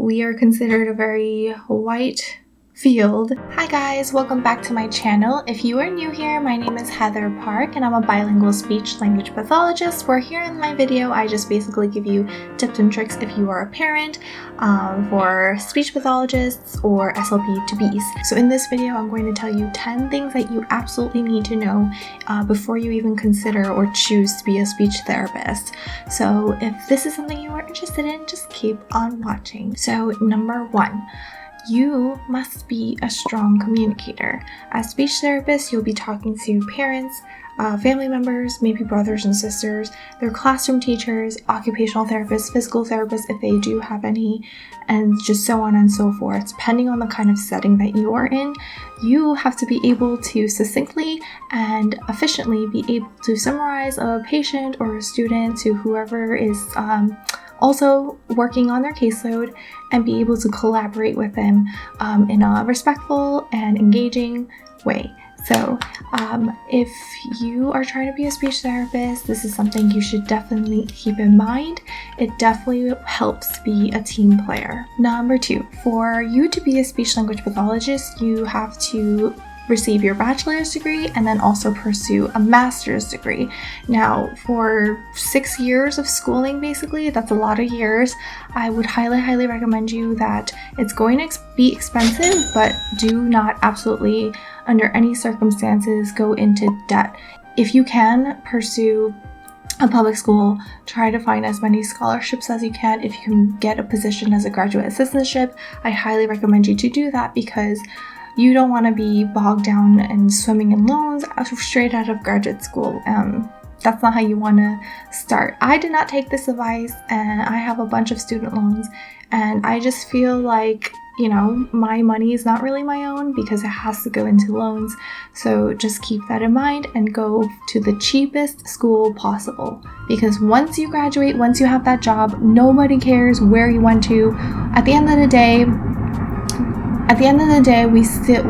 we are considered a very white field. Hi guys, welcome back to my channel. If you are new here, my name is Heather Park and I'm a bilingual speech language pathologist, where here in my video I just basically give you tips and tricks if you are a parent, for speech pathologists or SLP to Bs. So in this video I'm going to tell you 10 things that you absolutely need to know before you even consider or choose to be a speech therapist. So if this is something you are interested in, just keep on watching. So number 1. You must be a strong communicator. As speech therapists, you'll be talking to parents, family members, maybe brothers and sisters, their classroom teachers, occupational therapists, physical therapists if they do have any, and just so on and so forth. Depending on the kind of setting that you are in, you have to be able to succinctly and efficiently be able to summarize a patient or a student to whoever is also working on their caseload, and be able to collaborate with them in a respectful and engaging way. So if you are trying to be a speech therapist, this is something you should definitely keep in mind. It definitely helps to be a team player. Number 2, for you to be a speech language pathologist, you have to receive your bachelor's degree and then also pursue a master's degree. Now, for 6 years of schooling, basically, that's a lot of years. I would highly recommend you that it's going to be expensive, but do not absolutely, under any circumstances, go into debt. If you can pursue a public school, try to find as many scholarships as you can. If you can get a position as a graduate assistantship, I highly recommend you to do that, because you don't want to be bogged down and swimming in loans straight out of graduate school. That's not how you want to start. I did not take this advice, and I have a bunch of student loans, and I just feel like, you know, my money is not really my own because it has to go into loans. So just keep that in mind and go to the cheapest school possible, because once you graduate, once you have that job, nobody cares where you went to. At the end of the day,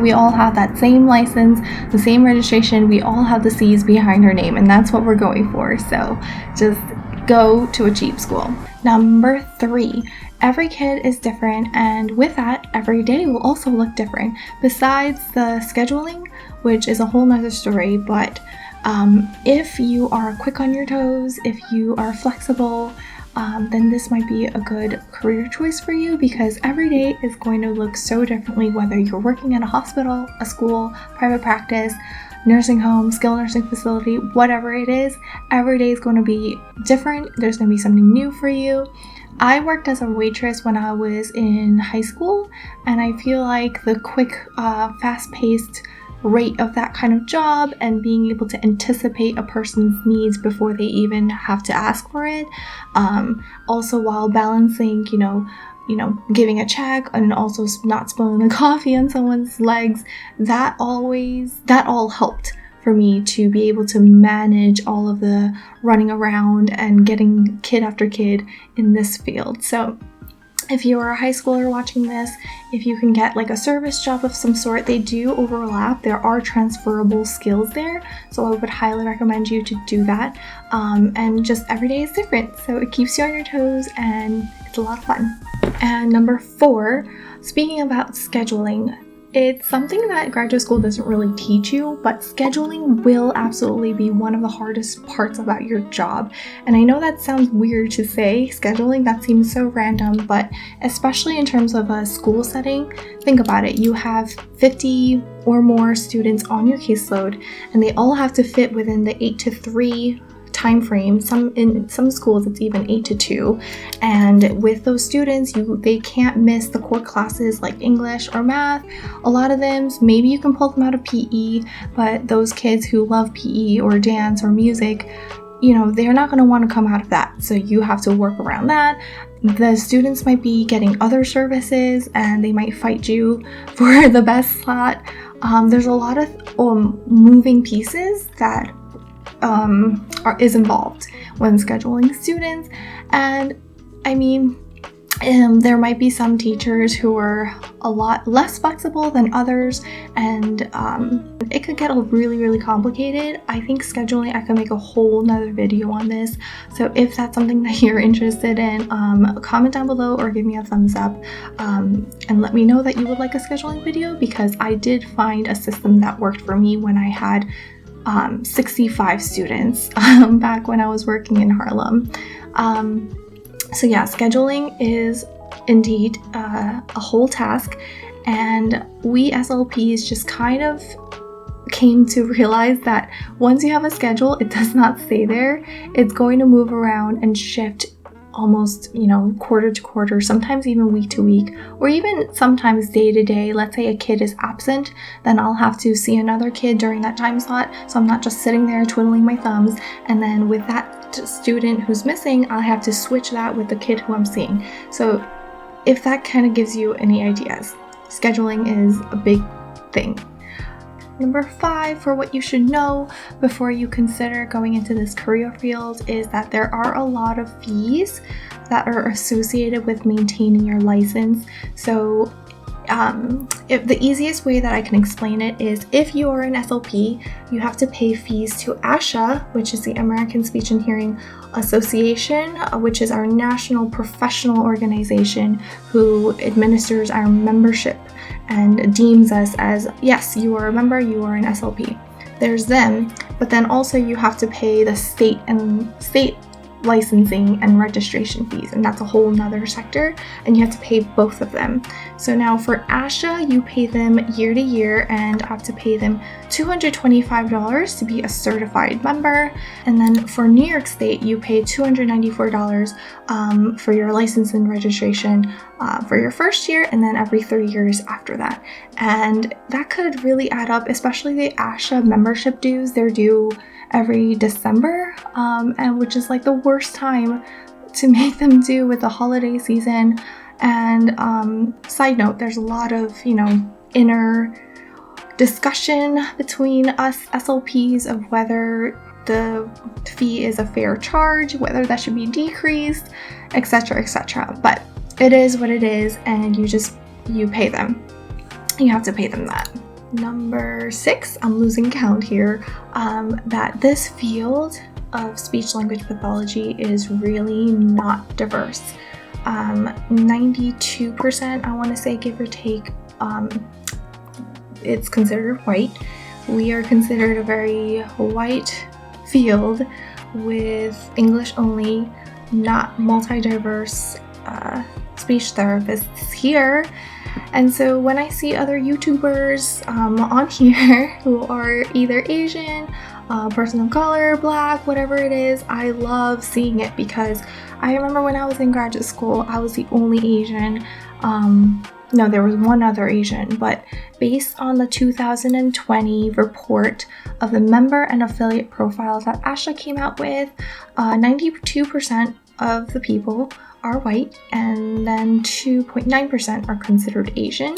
we all have that same license, the same registration, we all have the C's behind our name, and that's what we're going for. So just go to a cheap school. Number 3, every kid is different, and with that, every day will also look different. Besides the scheduling, which is a whole nother story, but if you are quick on your toes, if you are flexible, then this might be a good career choice for you, because every day is going to look so differently, whether you're working at a hospital, a school, private practice, nursing home, skilled nursing facility, whatever it is. Every day is going to be different. There's going to be something new for you. I worked as a waitress when I was in high school, and I feel like the quick, fast-paced rate of that kind of job, and being able to anticipate a person's needs before they even have to ask for it, also while balancing, you know, giving a check and also not spilling the coffee on someone's legs, that all helped for me to be able to manage all of the running around and getting kid after kid in this field. So if you are a high schooler watching this, if you can get like a service job of some sort, they do overlap. There are transferable skills there. So I would highly recommend you to do that. And just every day is different. So it keeps you on your toes and it's a lot of fun. And number 4, speaking about scheduling, it's something that graduate school doesn't really teach you, but scheduling will absolutely be one of the hardest parts about your job. And I know that sounds weird to say, scheduling, that seems so random, but especially in terms of a school setting, think about it. You have 50 or more students on your caseload, and they all have to fit within the 8 to 3 time frame. In some schools it's even 8 to 2, and with those students, they can't miss the core classes like English or math. A lot of them, maybe you can pull them out of PE, but those kids who love PE or dance or music, you know, they're not going to want to come out of that, so you have to work around that. The students might be getting other services, and they might fight you for the best slot. There's a lot of moving pieces that is involved when scheduling students. And I mean, There might be some teachers who are a lot less flexible than others, and it could get really complicated. I think scheduling, I could make a whole nother video on this. So if that's something that you're interested in, comment down below or give me a thumbs up, and let me know that you would like a scheduling video, because I did find a system that worked for me when I had 65 students back when I was working in Harlem. So yeah, scheduling is indeed a whole task, and we SLPs just kind of came to realize that once you have a schedule, it does not stay there. It's going to move around and shift almost, quarter to quarter, sometimes even week to week, or even sometimes day to day. Let's say a kid is absent, then I'll have to see another kid during that time slot, so I'm not just sitting there twiddling my thumbs, and then with that student who's missing, I'll have to switch that with the kid who I'm seeing. So if that kind of gives you any ideas, scheduling is a big thing. Number 5, for what you should know before you consider going into this career field, is that there are a lot of fees that are associated with maintaining your license. So if the easiest way that I can explain it is, if you are an SLP, you have to pay fees to ASHA, which is the American Speech and Hearing Association, which is our national professional organization who administers our membership and deems us as, yes, you are a member, you are an SLP. There's them, but then also you have to pay the state licensing and registration fees, and that's a whole nother sector, and you have to pay both of them. So now for ASHA, you pay them year to year and have to pay them $225 to be a certified member, and then for New York State, you pay $294 for your license and registration for your first year, and then every 3 years after that. And that could really add up, especially the ASHA membership dues. They're due every December, and which is like the worst time to make them due with the holiday season. And side note, there's a lot of inner discussion between us SLPs of whether the fee is a fair charge, whether that should be decreased, etc. But it is what it is, and you pay them. You have to pay them that. Number 6, I'm losing count here, that this field of speech-language pathology is really not diverse. 92%, I want to say, give or take, it's considered white. We are considered a very white field with English only, not multi-diverse speech therapists here. And so when I see other YouTubers on here who are either Asian, person of color, black, whatever it is, I love seeing it, because I remember when I was in graduate school, I was the only Asian. No, there was one other Asian, but based on the 2020 report of the member and affiliate profiles that ASHA came out with, 92% of the people are white, and then 2.9% are considered Asian.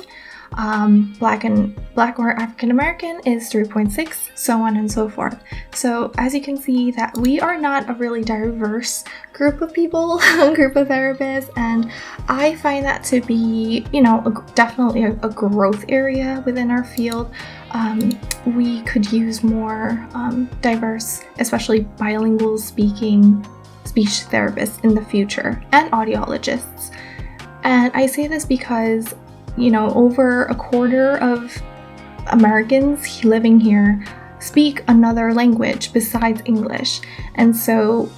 Black or African American is 3.6, so on and so forth. So as you can see, that we are not a really diverse group of people, group of therapists, and I find that to be, definitely a growth area within our field. We could use more diverse, especially bilingual speaking speech therapists in the future, and audiologists. And I say this because over a quarter of Americans living here speak another language besides English. And so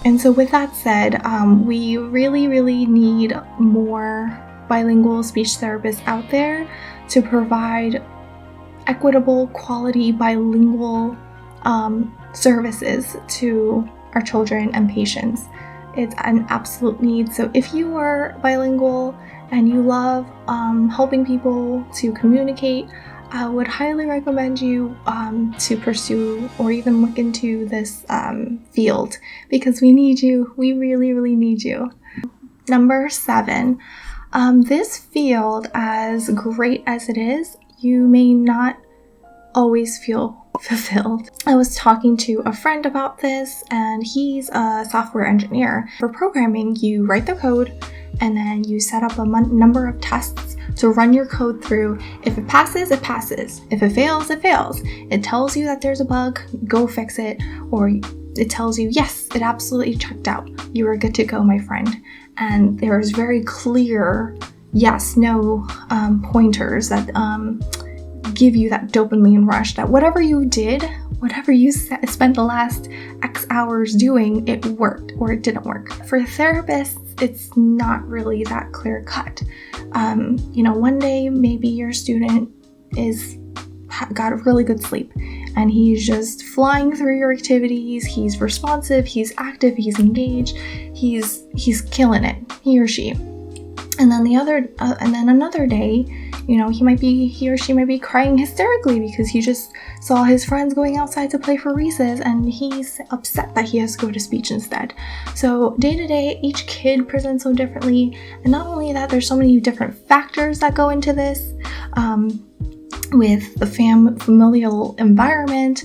with that said, we really need more bilingual speech therapists out there to provide equitable, quality, bilingual services to our children and patients. It's an absolute need. So if you are bilingual and you love helping people to communicate, I would highly recommend you to pursue or even look into this field, because we need you. We really need you. Number 7, this field, as great as it is, you may not always feel fulfilled. I was talking to a friend about this, and he's a software engineer. For programming, you write the code, and then you set up a number of tests to run your code through. If it passes, it passes. If it fails, it fails. It tells you that there's a bug, go fix it, or it tells you, yes, it absolutely checked out. You are good to go, my friend. And there's very clear yes, no pointers that give you that dopamine rush, that whatever you did, whatever you spent the last X hours doing, it worked or it didn't work. For therapists, it's not really that clear cut. One day maybe your student got a really good sleep and he's just flying through your activities. He's responsive, he's active, he's engaged, he's killing it, he or she. And then another day, he or she might be crying hysterically because he just saw his friends going outside to play for recess and he's upset that he has to go to speech instead. So day to day, each kid presents so differently. And not only that, there's so many different factors that go into this. With the familial environment,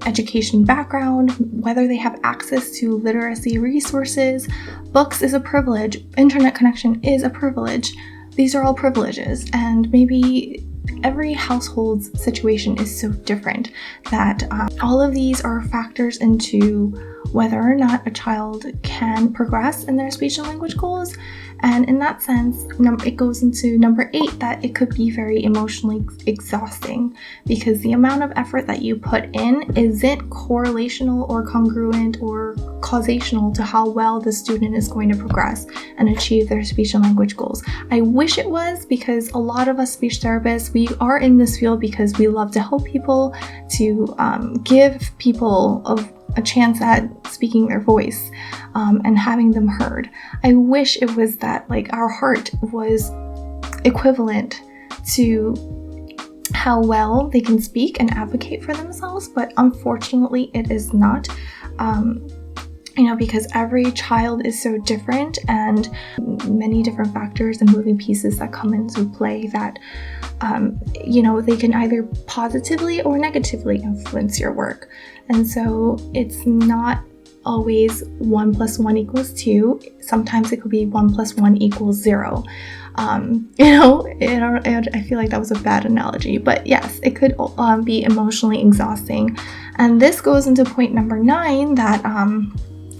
education background, whether they have access to literacy resources. Books is a privilege. Internet connection is a privilege. These are all privileges, and maybe every household's situation is so different that all of these are factors into whether or not a child can progress in their speech and language goals. And in that sense, it goes into number 8, that it could be very emotionally exhausting because the amount of effort that you put in isn't correlational or congruent or causational to how well the student is going to progress and achieve their speech and language goals. I wish it was, because a lot of us speech therapists, we are in this field because we love to help people, to give people a chance at speaking their voice and having them heard. I wish it was that, like, our heart was equivalent to how well they can speak and advocate for themselves, but unfortunately it is not. Because every child is so different and many different factors and moving pieces that come into play that, they can either positively or negatively influence your work. And so it's not always 1 + 1 = 2. Sometimes it could be 1 + 1 = 0. I feel like that was a bad analogy, but yes, it could be emotionally exhausting. And this goes into point number 9, that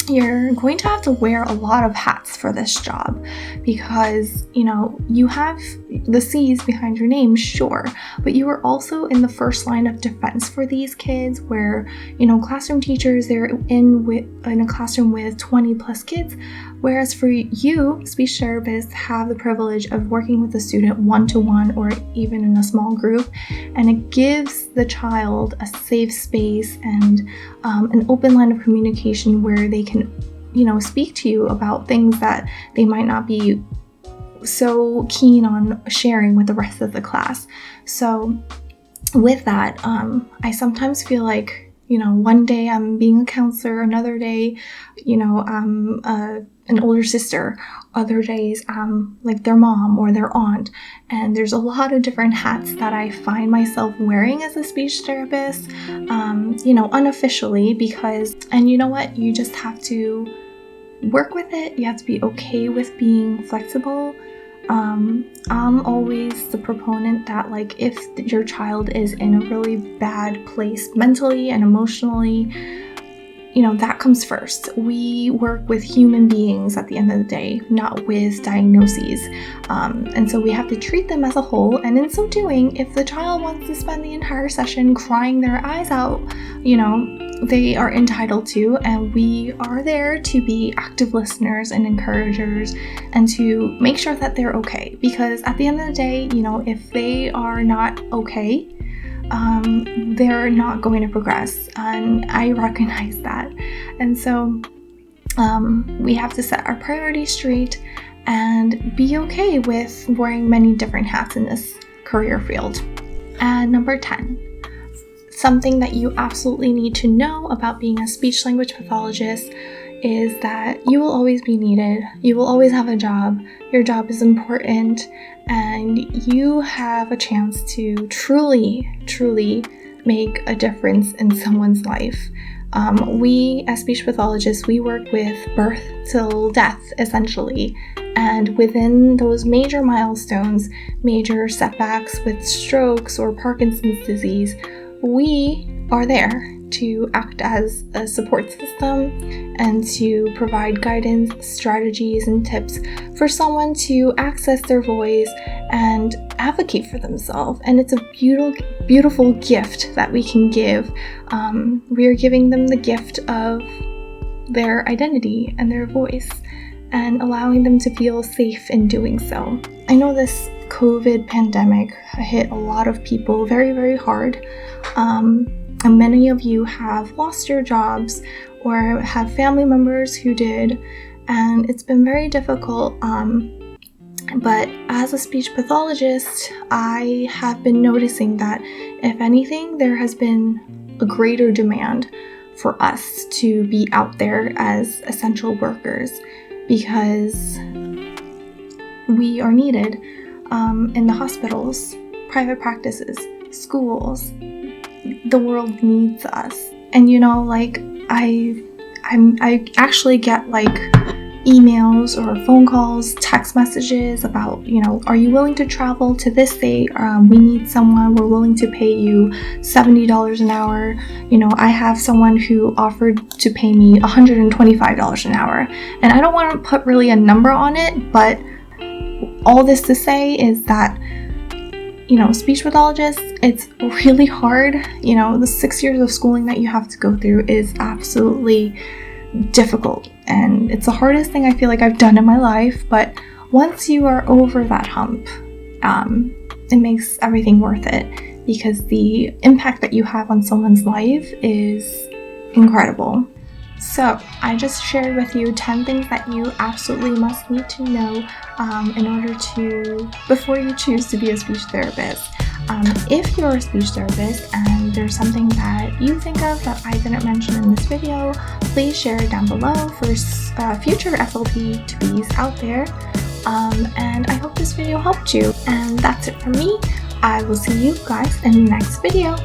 you're going to have to wear a lot of hats for this job because, you have the C's behind your name, sure, but you are also in the first line of defense for these kids where, classroom teachers, they're in a classroom with 20 plus kids, whereas for you, speech therapists have the privilege of working with a student one-to-one or even in a small group, and it gives the child a safe space and an open line of communication where they can speak to you about things that they might not be so keen on sharing with the rest of the class. So with that, I sometimes feel like, one day I'm being a counselor, another day, I'm an older sister, other days I'm like their mom or their aunt. And there's a lot of different hats that I find myself wearing as a speech therapist, unofficially, because, and you know what, you just have to work with it. You have to be okay with being flexible. I'm always the proponent that, like, if your child is in a really bad place mentally and emotionally, that comes first. We work with human beings at the end of the day, not with diagnoses. And so we have to treat them as a whole. And in so doing, if the child wants to spend the entire session crying their eyes out, they are entitled to, and we are there to be active listeners and encouragers and to make sure that they're okay. Because at the end of the day, if they are not okay, they're not going to progress, and I recognize that. And so we have to set our priorities straight and be okay with wearing many different hats in this career field. And number 10, something that you absolutely need to know about being a speech language pathologist is that you will always be needed. You will always have a job. Your job is important, and you have a chance to truly, truly make a difference in someone's life. We, as speech pathologists, we work with birth till death, essentially. And within those major milestones, major setbacks with strokes or Parkinson's disease, we are there to act as a support system and to provide guidance, strategies, and tips for someone to access their voice and advocate for themselves. And it's a beautiful gift that we can give. We are giving them the gift of their identity and their voice and allowing them to feel safe in doing so. I know this COVID pandemic hit a lot of people very, very hard. And many of you have lost your jobs or have family members who did, and it's been very difficult. But as a speech pathologist, I have been noticing that, if anything, there has been a greater demand for us to be out there as essential workers, because we are needed in the hospitals, private practices, schools. The world needs us. And I actually get emails or phone calls, text messages about, are you willing to travel to this state? We need someone. We're willing to pay you $70 an hour. I have someone who offered to pay me $125 an hour. And I don't want to put really a number on it, but all this to say is that speech pathologists, it's really hard. The 6 years of schooling that you have to go through is absolutely difficult. And it's the hardest thing I feel like I've done in my life. But once you are over that hump, it makes everything worth it, because the impact that you have on someone's life is incredible. So I just shared with you 10 things that you absolutely must need to know before you choose to be a speech therapist. If you're a speech therapist and there's something that you think of that I didn't mention in this video, please share it down below for future SLP to be out there. And I hope this video helped you. And that's it from me. I will see you guys in the next video.